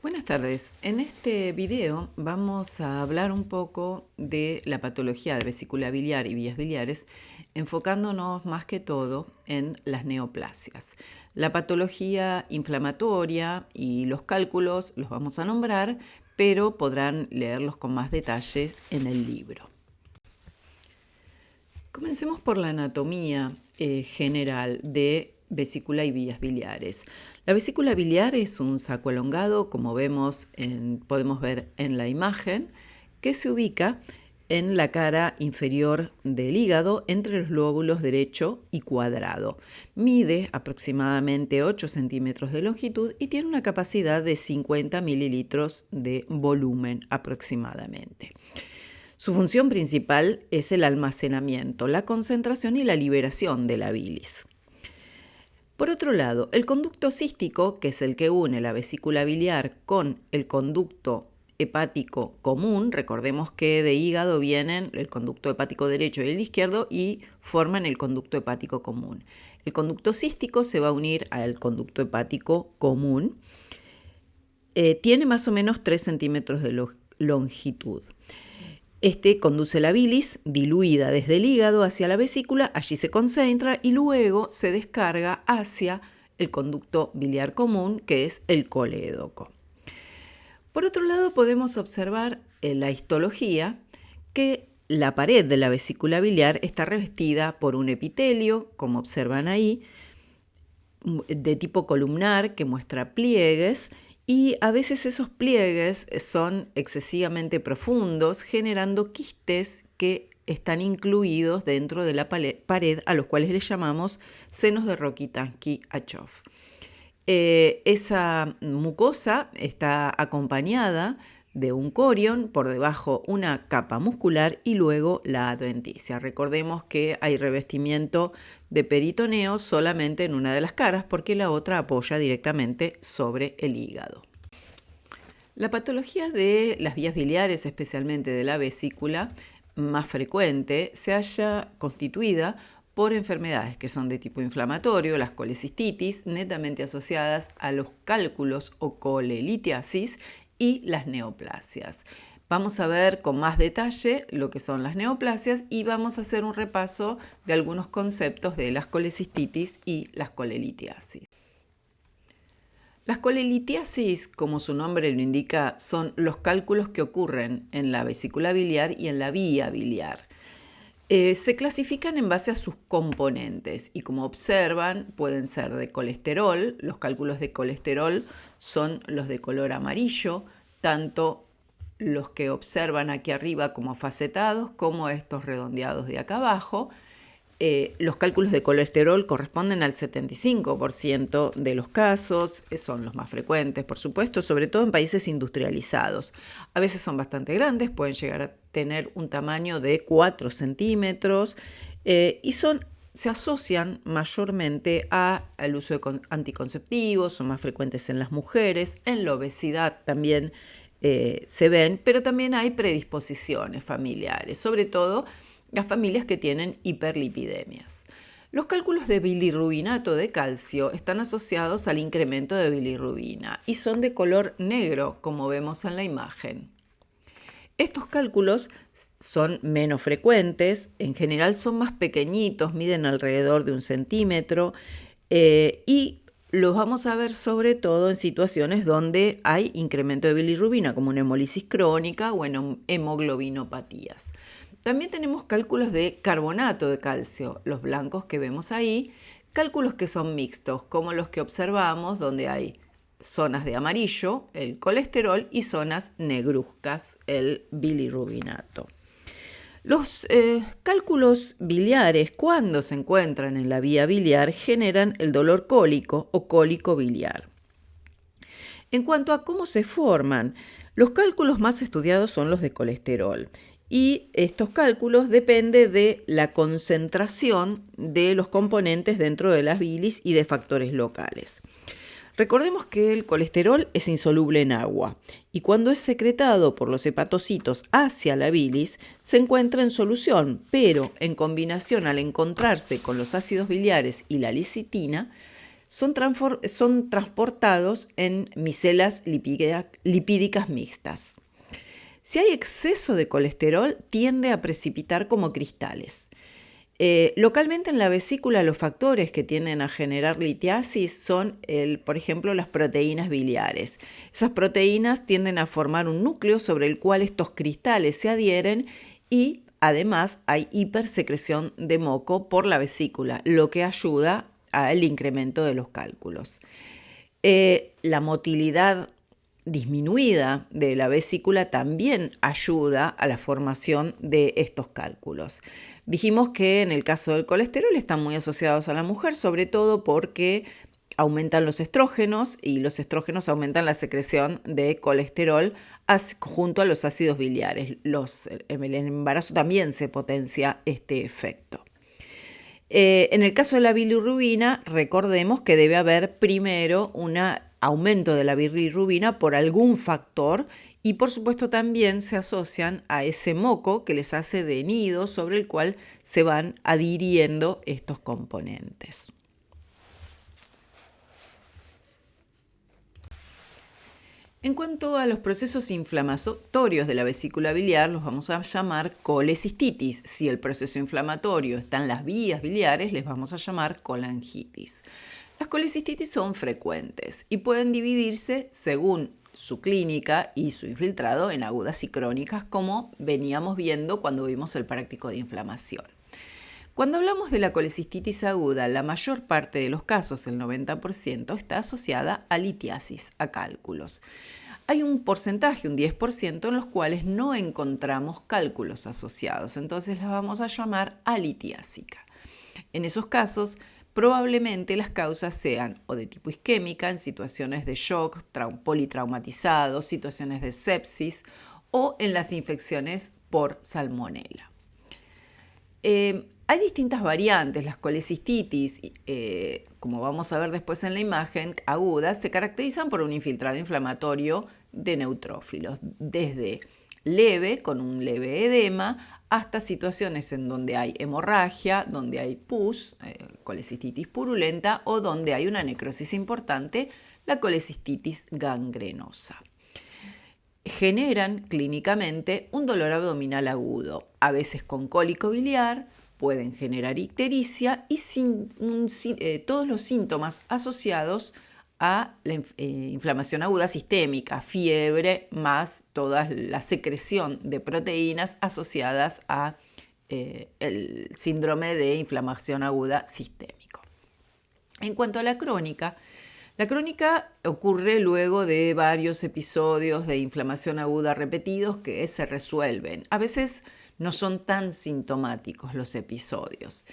Buenas tardes. En este video vamos a hablar un poco de la patología de vesícula biliar y vías biliares, enfocándonos más que todo en las neoplasias. La patología inflamatoria y los cálculos los vamos a nombrar, pero podrán leerlos con más detalles en el libro. Comencemos por la anatomía general de vesícula y vías biliares. La vesícula biliar es un saco elongado, como podemos ver en la imagen, que se ubica en la cara inferior del hígado entre los lóbulos derecho y cuadrado. Mide aproximadamente 8 centímetros de longitud y tiene una capacidad de 50 mililitros de volumen aproximadamente. Su función principal es el almacenamiento, la concentración y la liberación de la bilis. Por otro lado, el conducto cístico, que es el que une la vesícula biliar con el conducto hepático común, recordemos que de hígado vienen el conducto hepático derecho y el izquierdo y forman el conducto hepático común. El conducto cístico se va a unir al conducto hepático común. Tiene más o menos 3 centímetros de longitud. Este conduce la bilis diluida desde el hígado hacia la vesícula, allí se concentra y luego se descarga hacia el conducto biliar común, que es el colédoco. Por otro lado, podemos observar en la histología que la pared de la vesícula biliar está revestida por un epitelio, como observan ahí, de tipo columnar que muestra pliegues, y a veces esos pliegues son excesivamente profundos, generando quistes que están incluidos dentro de la pared, a los cuales le llamamos senos de Rokitansky-Achov. Esa mucosa está acompañada de un corion, por debajo una capa muscular y luego la adventicia. Recordemos que hay revestimiento de peritoneo solamente en una de las caras porque la otra apoya directamente sobre el hígado. La patología de las vías biliares, especialmente de la vesícula, más frecuente, se halla constituida por enfermedades que son de tipo inflamatorio, las colecistitis, netamente asociadas a los cálculos o colelitiasis, y las neoplasias. Vamos a ver con más detalle lo que son las neoplasias y vamos a hacer un repaso de algunos conceptos de las colecistitis y las colelitiasis. Las colelitiasis, como su nombre lo indica, son los cálculos que ocurren en la vesícula biliar y en la vía biliar. Se clasifican en base a sus componentes y, como observan, pueden ser de colesterol. Los cálculos de colesterol son los de color amarillo, tanto los que observan aquí arriba como facetados, como estos redondeados de acá abajo. Los cálculos de colesterol corresponden al 75% de los casos, son los más frecuentes, por supuesto, sobre todo en países industrializados. A veces son bastante grandes, pueden llegar a tener un tamaño de 4 centímetros y se asocian mayormente al uso de anticonceptivos, son más frecuentes en las mujeres, en la obesidad también se ven, pero también hay predisposiciones familiares, sobre todo las familias que tienen hiperlipidemias. Los cálculos de bilirrubinato de calcio están asociados al incremento de bilirrubina y son de color negro, como vemos en la imagen. Estos cálculos son menos frecuentes, en general son más pequeñitos, miden alrededor de 1 centímetro y los vamos a ver sobre todo en situaciones donde hay incremento de bilirrubina, como una hemólisis crónica o en hemoglobinopatías. También tenemos cálculos de carbonato de calcio, los blancos que vemos ahí, cálculos que son mixtos, como los que observamos, donde hay zonas de amarillo, el colesterol, y zonas negruzcas, el bilirrubinato. Los cálculos biliares, cuando se encuentran en la vía biliar, generan el dolor cólico o cólico biliar. En cuanto a cómo se forman, los cálculos más estudiados son los de colesterol. Y estos cálculos dependen de la concentración de los componentes dentro de las bilis y de factores locales. Recordemos que el colesterol es insoluble en agua y cuando es secretado por los hepatocitos hacia la bilis se encuentra en solución, pero en combinación al encontrarse con los ácidos biliares y la licitina son transportados en micelas lipídicas mixtas. Si hay exceso de colesterol, tiende a precipitar como cristales. Localmente en la vesícula los factores que tienden a generar litiasis son, por ejemplo, las proteínas biliares. Esas proteínas tienden a formar un núcleo sobre el cual estos cristales se adhieren y además hay hipersecreción de moco por la vesícula, lo que ayuda al incremento de los cálculos. La motilidad disminuida de la vesícula también ayuda a la formación de estos cálculos. Dijimos que en el caso del colesterol están muy asociados a la mujer, sobre todo porque aumentan los estrógenos y los estrógenos aumentan la secreción de colesterol junto a los ácidos biliares. En el embarazo también se potencia este efecto. En el caso de la bilirrubina, recordemos que debe haber primero un aumento de la bilirrubina por algún factor y por supuesto también se asocian a ese moco que les hace de nido sobre el cual se van adhiriendo estos componentes. En cuanto a los procesos inflamatorios de la vesícula biliar, los vamos a llamar colecistitis. Si el proceso inflamatorio está en las vías biliares, les vamos a llamar colangitis. Las colecistitis son frecuentes y pueden dividirse según su clínica y su infiltrado en agudas y crónicas, como veníamos viendo cuando vimos el práctico de inflamación. Cuando hablamos de la colecistitis aguda, la mayor parte de los casos, el 90%, está asociada a litiasis, a cálculos. Hay un porcentaje, un 10%, en los cuales no encontramos cálculos asociados, entonces las vamos a llamar alitiásica. En esos casos, probablemente las causas sean o de tipo isquémica, en situaciones de shock, politraumatizado, situaciones de sepsis o en las infecciones por salmonela. Hay distintas variantes. Las colecistitis, como vamos a ver después en la imagen, agudas, se caracterizan por un infiltrado inflamatorio de neutrófilos, desde leve, con un leve edema, hasta situaciones en donde hay hemorragia, donde hay pus, colecistitis purulenta, o donde hay una necrosis importante, la colecistitis gangrenosa. Generan clínicamente un dolor abdominal agudo, a veces con cólico biliar, pueden generar ictericia y todos los síntomas asociados a la inflamación aguda sistémica, fiebre, más toda la secreción de proteínas asociadas a el síndrome de inflamación aguda sistémico. En cuanto a la crónica ocurre luego de varios episodios de inflamación aguda repetidos que se resuelven. A veces no son tan sintomáticos los episodios.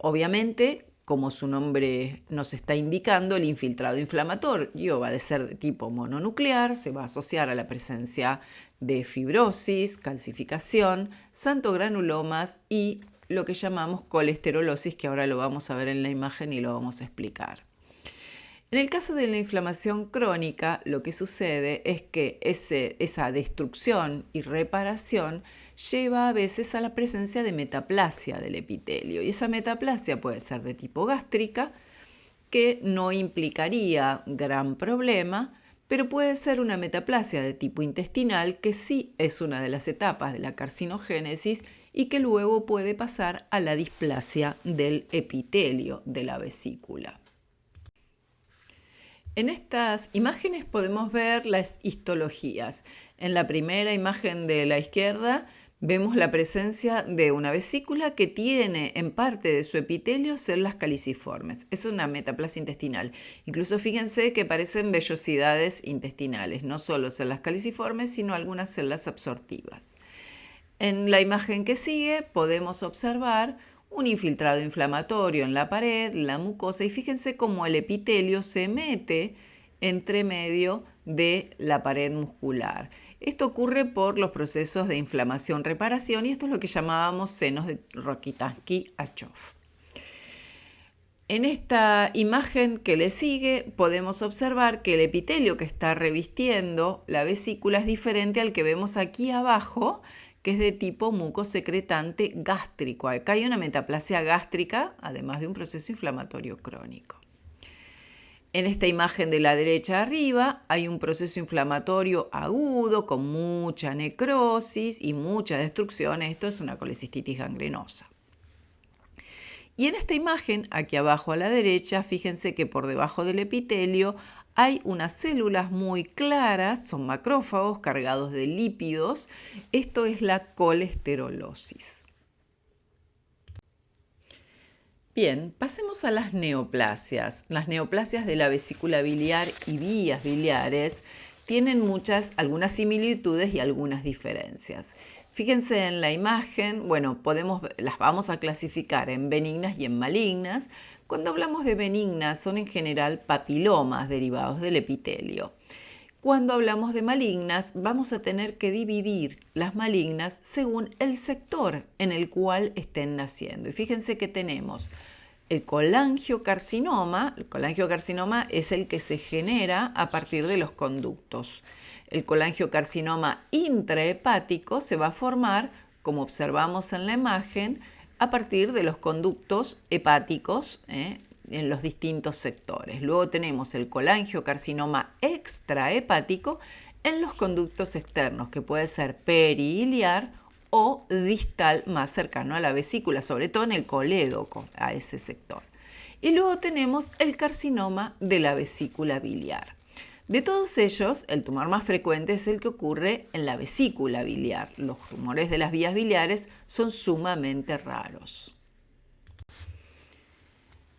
Obviamente, como su nombre nos está indicando, el infiltrado inflamatorio va a ser de tipo mononuclear, se va a asociar a la presencia de fibrosis, calcificación, santogranulomas y lo que llamamos colesterolosis, que ahora lo vamos a ver en la imagen y lo vamos a explicar. En el caso de la inflamación crónica, lo que sucede es que esa destrucción y reparación lleva a veces a la presencia de metaplasia del epitelio. Y esa metaplasia puede ser de tipo gástrica, que no implicaría gran problema, pero puede ser una metaplasia de tipo intestinal, que sí es una de las etapas de la carcinogénesis y que luego puede pasar a la displasia del epitelio de la vesícula. En estas imágenes podemos ver las histologías. En la primera imagen de la izquierda vemos la presencia de una vesícula que tiene en parte de su epitelio células caliciformes. Es una metaplasia intestinal. Incluso fíjense que parecen vellosidades intestinales, no solo células caliciformes, sino algunas células absortivas. En la imagen que sigue podemos observar un infiltrado inflamatorio en la pared, la mucosa, y fíjense cómo el epitelio se mete entre medio de la pared muscular. Esto ocurre por los procesos de inflamación-reparación y esto es lo que llamábamos senos de Rokitansky-Achov. En esta imagen que le sigue podemos observar que el epitelio que está revistiendo la vesícula es diferente al que vemos aquí abajo, que es de tipo mucosecretante gástrico. Acá hay una metaplasia gástrica, además de un proceso inflamatorio crónico. En esta imagen de la derecha arriba hay un proceso inflamatorio agudo con mucha necrosis y mucha destrucción. Esto es una colecistitis gangrenosa. Y en esta imagen, aquí abajo a la derecha, fíjense que por debajo del epitelio hay unas células muy claras, son macrófagos cargados de lípidos. Esto es la colesterolosis. Bien, pasemos a las neoplasias. Las neoplasias de la vesícula biliar y vías biliares tienen algunas similitudes y algunas diferencias. Fíjense en la imagen, las vamos a clasificar en benignas y en malignas. Cuando hablamos de benignas son en general papilomas derivados del epitelio. Cuando hablamos de malignas, vamos a tener que dividir las malignas según el sector en el cual estén naciendo. Y fíjense que tenemos el colangiocarcinoma. El colangiocarcinoma es el que se genera a partir de los conductos. El colangiocarcinoma intrahepático se va a formar, como observamos en la imagen, a partir de los conductos hepáticos, en los distintos sectores. Luego tenemos el colangiocarcinoma extrahepático en los conductos externos, que puede ser perihiliar o distal más cercano a la vesícula, sobre todo en el colédoco, a ese sector. Y luego tenemos el carcinoma de la vesícula biliar. De todos ellos, el tumor más frecuente es el que ocurre en la vesícula biliar. Los tumores de las vías biliares son sumamente raros.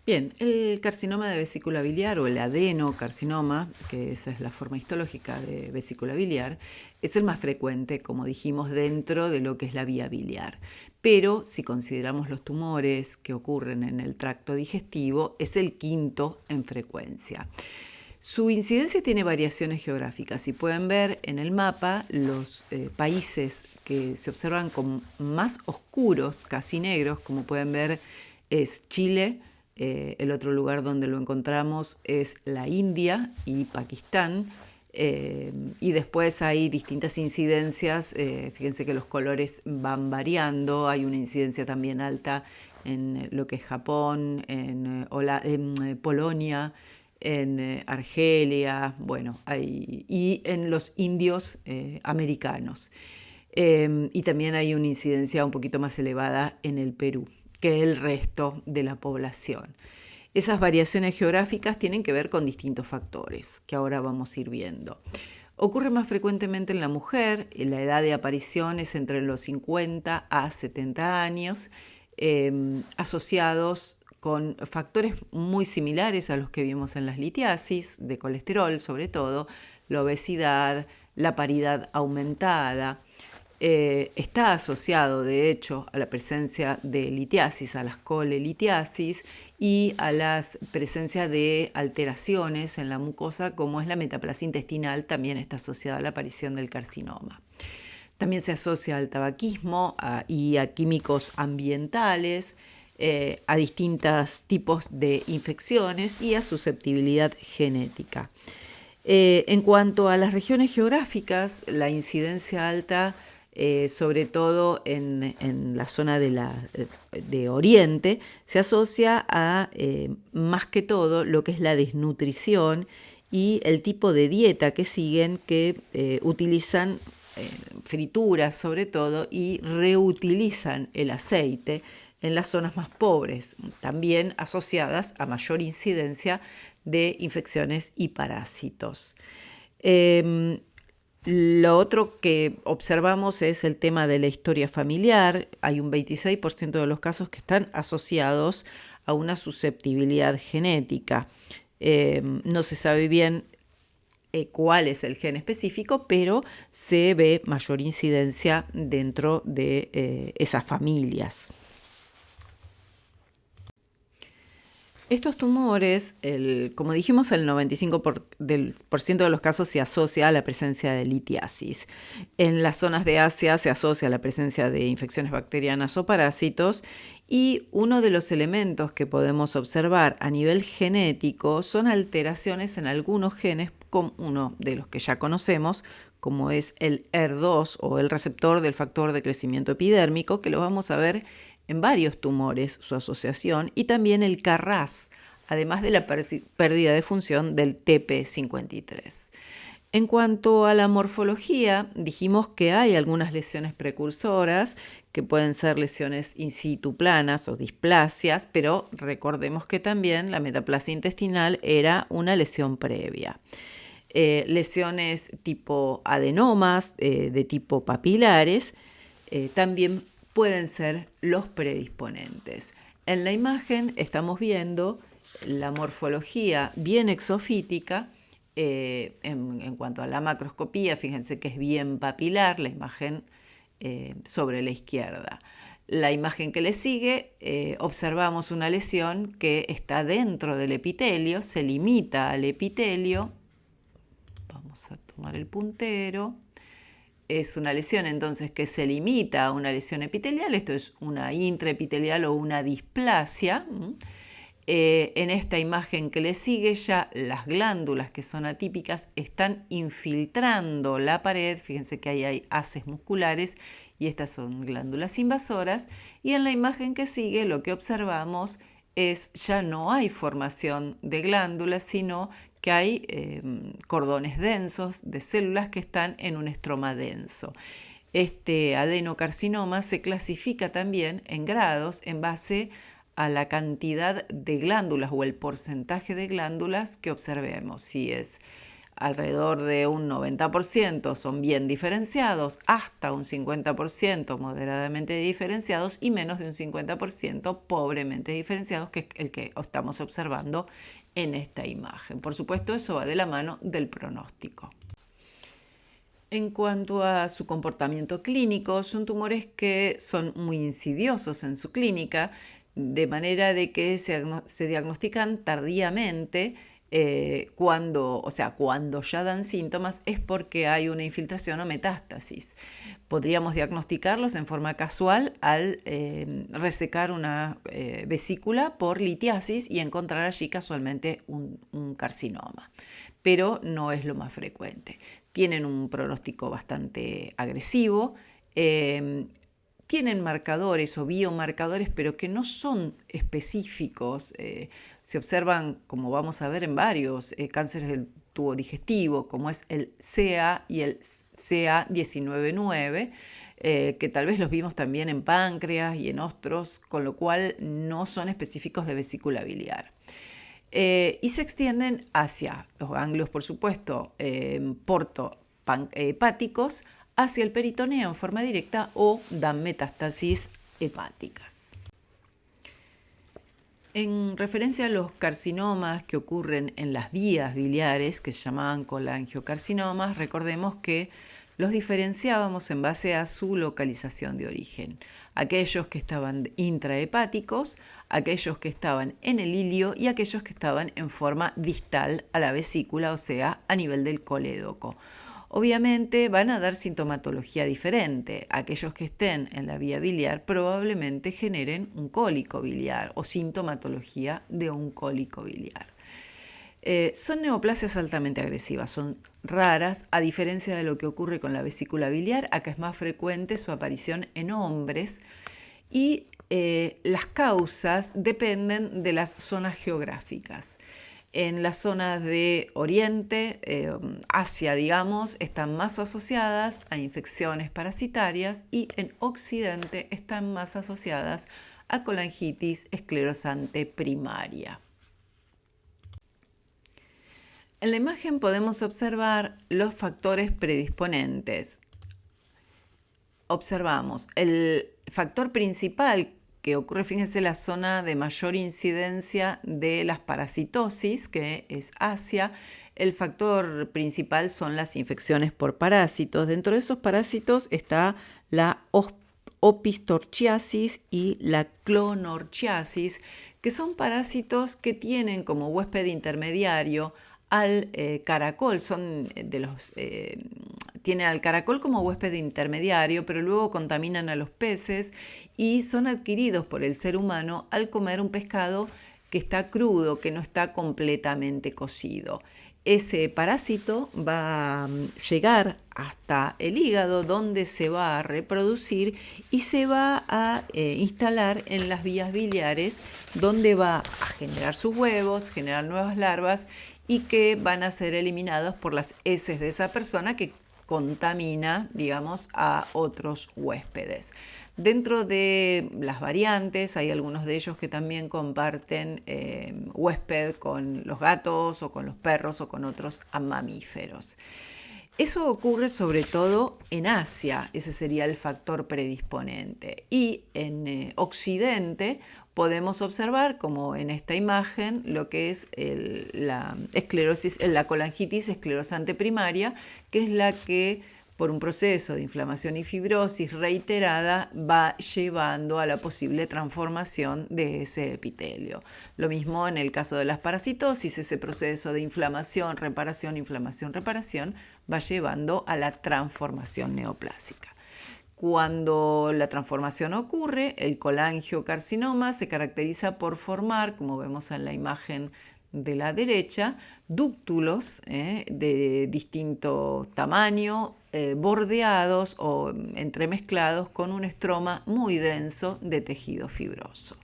Bien, el carcinoma de vesícula biliar o el adenocarcinoma, que esa es la forma histológica de vesícula biliar, es el más frecuente, como dijimos, dentro de lo que es la vía biliar. Pero si consideramos los tumores que ocurren en el tracto digestivo, es el quinto en frecuencia. Su incidencia tiene variaciones geográficas. Si pueden ver en el mapa, los países que se observan como más oscuros, casi negros, como pueden ver, es Chile. El otro lugar donde lo encontramos es la India y Pakistán. Y después hay distintas incidencias. Fíjense que los colores van variando. Hay una incidencia también alta en lo que es Japón, en Polonia, en Argelia, y en los indios americanos. Y también hay una incidencia un poquito más elevada en el Perú que el resto de la población. Esas variaciones geográficas tienen que ver con distintos factores que ahora vamos a ir viendo. Ocurre más frecuentemente en la mujer, la edad de aparición es entre los 50 a 70 años, asociados con factores muy similares a los que vimos en las litiasis, de colesterol sobre todo, la obesidad, la paridad aumentada. Está asociado, de hecho, a la presencia de litiasis, a las colelitiasis y a la presencia de alteraciones en la mucosa, como es la metaplasia intestinal, también está asociada a la aparición del carcinoma. También se asocia al tabaquismo y a químicos ambientales, a distintos tipos de infecciones y a susceptibilidad genética. En cuanto a las regiones geográficas, la incidencia alta, sobre todo en la zona de Oriente, se asocia a más que todo lo que es la desnutrición y el tipo de dieta que siguen, que utilizan frituras sobre todo y reutilizan el aceite en las zonas más pobres, también asociadas a mayor incidencia de infecciones y parásitos. Lo otro que observamos es el tema de la historia familiar. Hay un 26% de los casos que están asociados a una susceptibilidad genética. No se sabe bien cuál es el gen específico, pero se ve mayor incidencia dentro de esas familias. Estos tumores, como dijimos, el 95% de los casos se asocia a la presencia de litiasis. En las zonas de Asia se asocia a la presencia de infecciones bacterianas o parásitos, y uno de los elementos que podemos observar a nivel genético son alteraciones en algunos genes, como uno de los que ya conocemos, como es el ER2 o el receptor del factor de crecimiento epidérmico, que lo vamos a ver en varios tumores, su asociación, y también el KRAS, además de la pérdida de función del TP53. En cuanto a la morfología, dijimos que hay algunas lesiones precursoras que pueden ser lesiones in situ planas o displasias, pero recordemos que también la metaplasia intestinal era una lesión previa. Lesiones tipo adenomas, de tipo papilares, también pueden ser los predisponentes. En la imagen estamos viendo la morfología bien exofítica. En cuanto a la macroscopía, fíjense que es bien papilar la imagen sobre la izquierda. La imagen que le sigue, observamos una lesión que está dentro del epitelio, se limita al epitelio. Vamos a tomar el puntero. Es una lesión entonces que se limita a una lesión epitelial, esto es una intraepitelial o una displasia. En esta imagen que le sigue ya las glándulas que son atípicas están infiltrando la pared, fíjense que ahí hay haces musculares y estas son glándulas invasoras, y en la imagen que sigue lo que observamos es ya no hay formación de glándulas, sino que hay cordones densos de células que están en un estroma denso. Este adenocarcinoma se clasifica también en grados en base a la cantidad de glándulas o el porcentaje de glándulas que observemos. Si es alrededor de un 90% son bien diferenciados, hasta un 50% moderadamente diferenciados y menos de un 50% pobremente diferenciados, que es el que estamos observando en esta imagen. Por supuesto, eso va de la mano del pronóstico. En cuanto a su comportamiento clínico, son tumores que son muy insidiosos en su clínica, de manera de que se diagnostican tardíamente. Cuando ya dan síntomas es porque hay una infiltración o metástasis. Podríamos diagnosticarlos en forma casual al resecar una vesícula por litiasis y encontrar allí casualmente un carcinoma, pero no es lo más frecuente. Tienen un pronóstico bastante agresivo, tienen marcadores o biomarcadores, pero que no son específicos. Se observan, como vamos a ver en varios cánceres del tubo digestivo, como es el CA y el CA19-9, que tal vez los vimos también en páncreas y en otros, con lo cual no son específicos de vesícula biliar. Y se extienden hacia los ganglios, por supuesto, porto-hepáticos, hacia el peritoneo en forma directa o dan metástasis hepáticas. En referencia a los carcinomas que ocurren en las vías biliares, que se llamaban colangiocarcinomas, recordemos que los diferenciábamos en base a su localización de origen. Aquellos que estaban intrahepáticos, aquellos que estaban en el ilio y aquellos que estaban en forma distal a la vesícula, o sea, a nivel del colédoco. Obviamente van a dar sintomatología diferente. Aquellos que estén en la vía biliar probablemente generen un cólico biliar o sintomatología de un cólico biliar. Son neoplasias altamente agresivas, son raras, a diferencia de lo que ocurre con la vesícula biliar. Acá es más frecuente su aparición en hombres y las causas dependen de las zonas geográficas. En las zonas de Oriente, Asia, digamos, están más asociadas a infecciones parasitarias y en Occidente están más asociadas a colangitis esclerosante primaria. En la imagen podemos observar los factores predisponentes. Observamos el factor principal que ocurre, fíjense, la zona de mayor incidencia de las parasitosis, que es Asia. El factor principal son las infecciones por parásitos. Dentro de esos parásitos está la opistorchiasis y la clonorchiasis, que son parásitos que tienen como huésped intermediario al caracol, tienen al caracol como huésped intermediario, pero luego contaminan a los peces y son adquiridos por el ser humano al comer un pescado que está crudo, que no está completamente cocido. ese parásito va a llegar hasta el hígado, donde se va a reproducir y se va a instalar en las vías biliares, donde va a generar sus huevos, generar nuevas larvas y que van a ser eliminados por las heces de esa persona que contamina, digamos, a otros huéspedes. Dentro de las variantes hay algunos de ellos que también comparten huésped con los gatos o con los perros o con otros mamíferos. Eso ocurre sobre todo en Asia, ese sería el factor predisponente. Y en Occidente podemos observar, como en esta imagen, lo que es la colangitis esclerosante primaria, que es la que por un proceso de inflamación y fibrosis reiterada va llevando a la posible transformación de ese epitelio. Lo mismo en el caso de las parasitosis, ese proceso de inflamación, reparación, va llevando a la transformación neoplásica. Cuando la transformación ocurre, el colangiocarcinoma se caracteriza por formar, como vemos en la imagen de la derecha, dúctulos de distinto tamaño, bordeados o entremezclados con un estroma muy denso de tejido fibroso.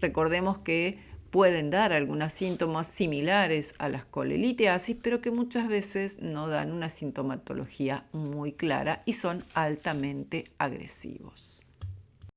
Recordemos que pueden dar algunos síntomas similares a las colelitiasis, pero que muchas veces no dan una sintomatología muy clara y son altamente agresivos.